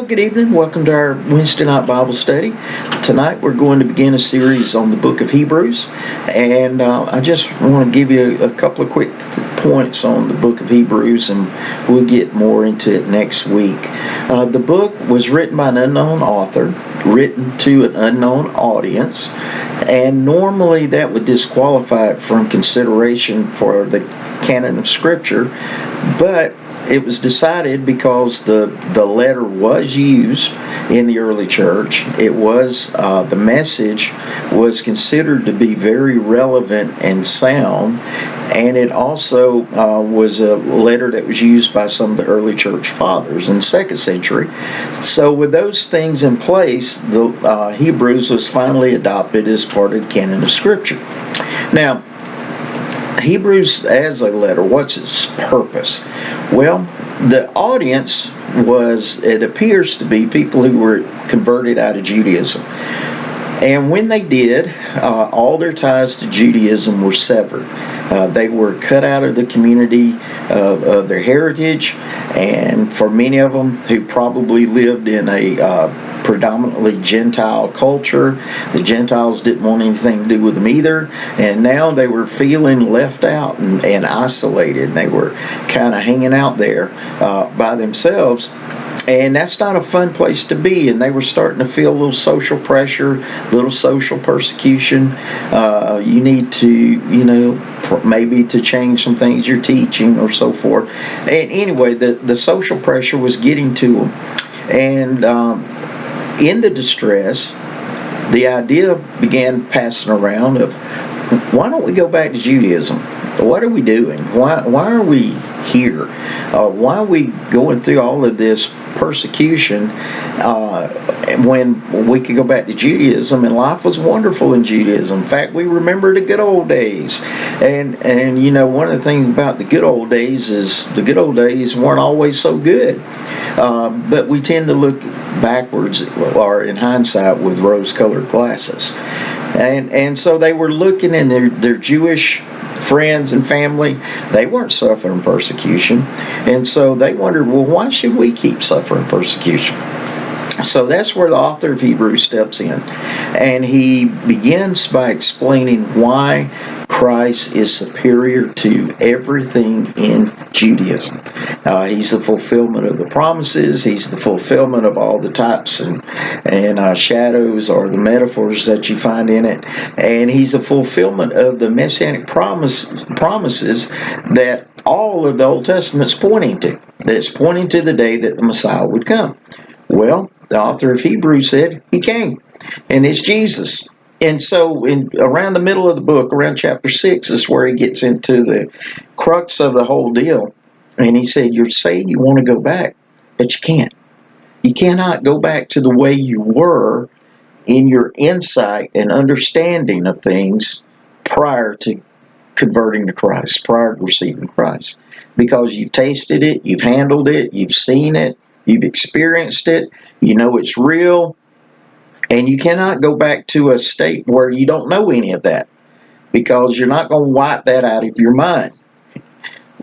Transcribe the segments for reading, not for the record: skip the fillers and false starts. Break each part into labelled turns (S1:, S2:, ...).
S1: Well, good evening. Welcome to our Wednesday night Bible study. Tonight we're going to begin a series on the book of Hebrews, and I just want to give you a couple of quick points on the book of Hebrews, and we'll get more into it next week. The book was written by an unknown author, written to an unknown audience, and normally that would disqualify it from consideration for the canon of Scripture, but it was decided because the letter was used in the early church. It was the message was considered to be very relevant and sound, and it also was a letter that was used by some of the early church fathers in the 2nd century. So with those things in place, the Hebrews was finally adopted as part of the canon of Scripture. Now, Hebrews as a letter, what's its purpose? Well, the audience it appears to be people who were converted out of Judaism. And when they did, all their ties to Judaism were severed. They were cut out of the community of their heritage, and for many of them who probably lived in a predominantly Gentile culture, the Gentiles didn't want anything to do with them either, and now they were feeling left out and isolated. They were kind of hanging out there by themselves. And that's not a fun place to be, and they were starting to feel a little social pressure, a little social persecution. You need to, maybe to change some things you're teaching or so forth. And anyway, the social pressure was getting to them. And in the distress, the idea began passing around of, why don't we go back to Judaism? What are we doing? Why are we here? Why are we going through all of this persecution when we could go back to Judaism and life was wonderful in Judaism? In fact, we remember the good old days. And one of the things about the good old days is the good old days weren't always so good. But we tend to look backwards, or in hindsight, with rose-colored glasses. And so they were looking, in their Jewish friends and family, they weren't suffering persecution. And so they wondered, well, why should we keep suffering persecution? So that's where the author of Hebrews steps in. And he begins by explaining why Christ is superior to everything in Judaism. He's the fulfillment of the promises. He's the fulfillment of all the types and shadows or the metaphors that you find in it. And he's the fulfillment of the messianic promises that all of the Old Testament's pointing to. That's pointing to the day that the Messiah would come. Well, the author of Hebrews said he came, and it's Jesus. And so around the middle of the book, around chapter 6, is where he gets into the crux of the whole deal. And he said, you're saying you want to go back, but you can't. You cannot go back to the way you were in your insight and understanding of things prior to converting to Christ, prior to receiving Christ. Because you've tasted it, you've handled it, you've seen it, you've experienced it, you know it's real, and you cannot go back to a state where you don't know any of that, because you're not going to wipe that out of your mind.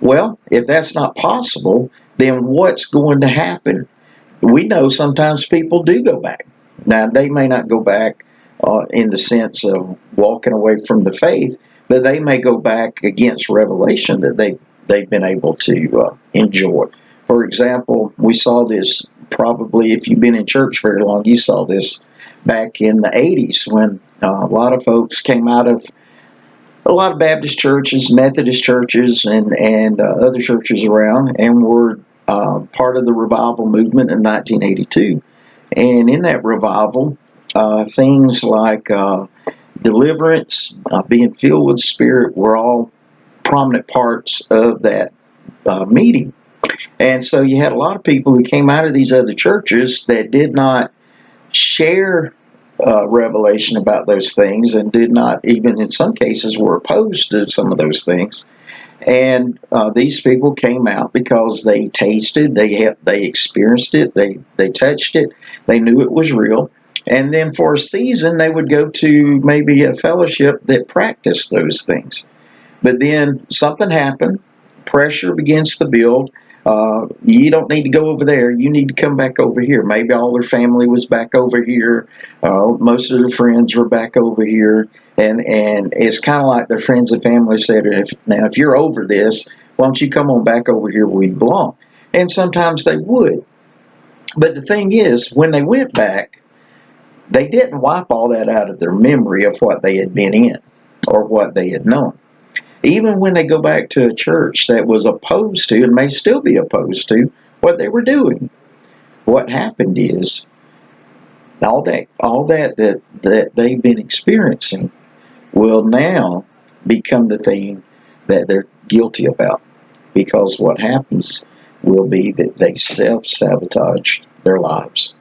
S1: Well, if that's not possible, then what's going to happen? We know sometimes people do go back. Now, they may not go back in the sense of walking away from the faith, but they may go back against revelation that they've been able to enjoy. For example, we saw this probably, if you've been in church very long, you saw this back in the 80s when a lot of folks came out of a lot of Baptist churches, Methodist churches, and other churches around, and were part of the revival movement in 1982. And in that revival, things like deliverance, being filled with the Spirit were all prominent parts of that meeting. And so you had a lot of people who came out of these other churches that did not share revelation about those things, and did not even, in some cases, were opposed to some of those things. And these people came out because they tasted, they experienced it, they touched it, they knew it was real. And then for a season, they would go to maybe a fellowship that practiced those things. But then something happened, pressure begins to build. You don't need to go over there. You need to come back over here. Maybe all their family was back over here. Most of their friends were back over here. And it's kind of like their friends and family said, if you're over this, why don't you come on back over here where you belong? And sometimes they would. But the thing is, when they went back, they didn't wipe all that out of their memory of what they had been in or what they had known. Even when they go back to a church that was opposed to and may still be opposed to what they were doing, what happened is all that they've been experiencing will now become the thing that they're guilty about. Because what happens will be that they self-sabotage their lives.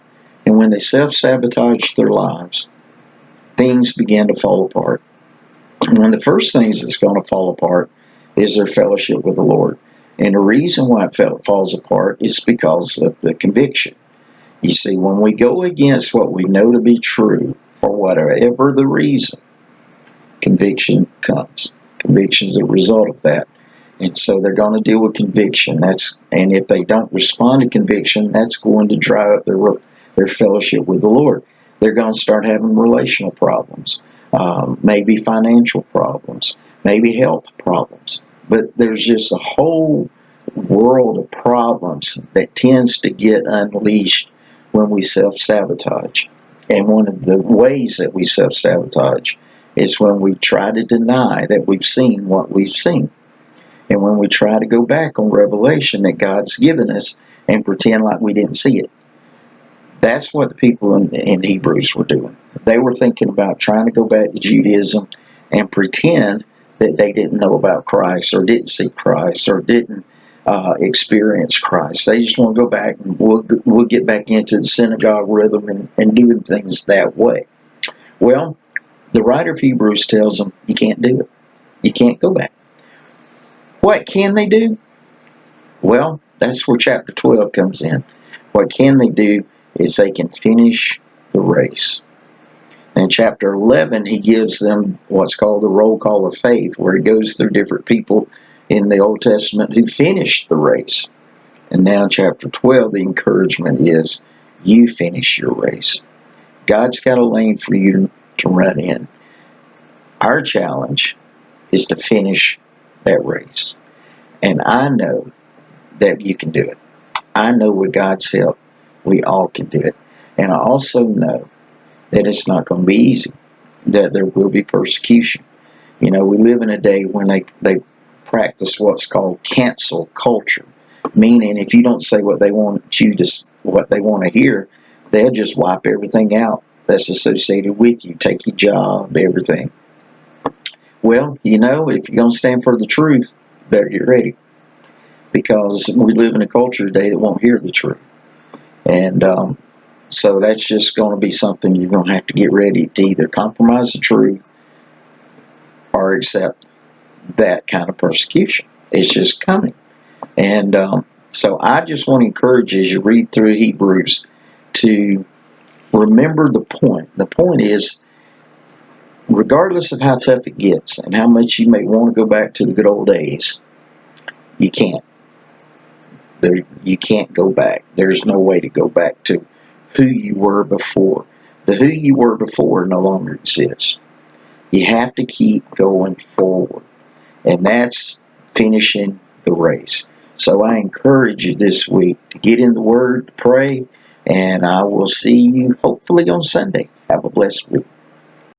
S1: And when they self-sabotage their lives, things begin to fall apart. And one of the first things that's going to fall apart is their fellowship with the Lord. And the reason why it falls apart is because of the conviction. You see, when we go against what we know to be true, for whatever the reason, conviction comes. Conviction is a result of that. And so they're going to deal with conviction. And if they don't respond to conviction, that's going to dry up their fellowship with the Lord. They're going to start having relational problems, maybe financial problems, maybe health problems. But there's just a whole world of problems that tends to get unleashed when we self-sabotage. And one of the ways that we self-sabotage is when we try to deny that we've seen what we've seen. And when we try to go back on revelation that God's given us and pretend like we didn't see it. That's what the people in Hebrews were doing. They were thinking about trying to go back to Judaism and pretend that they didn't know about Christ or didn't see Christ or didn't experience Christ. They just want to go back and we'll get back into the synagogue rhythm and doing things that way. Well, the writer of Hebrews tells them you can't do it. You can't go back. What can they do? Well, that's where chapter 12 comes in. What can they do is they can finish the race. In chapter 11, he gives them what's called the roll call of faith, where he goes through different people in the Old Testament who finished the race. And now in chapter 12, the encouragement is you finish your race. God's got a lane for you to run in. Our challenge is to finish that race. And I know that you can do it. I know with God's help, we all can do it. And I also know that it's not going to be easy, that there will be persecution. You know, we live in a day when they practice what's called cancel culture, meaning if you don't say what they want to hear, they'll just wipe everything out that's associated with you, take your job, everything. Well, you know, if you're going to stand for the truth, better get ready. Because we live in a culture today that won't hear the truth. And so that's just going to be something you're going to have to get ready to either compromise the truth or accept that kind of persecution. It's just coming. And so I just want to encourage you as you read through Hebrews to remember the point. The point is, regardless of how tough it gets and how much you may want to go back to the good old days, you can't. You can't go back. There's no way to go back to who you were before. The who you were before no longer exists. You have to keep going forward. And that's finishing the race. So I encourage you this week to get in the Word, pray, and I will see you hopefully on Sunday. Have a blessed week.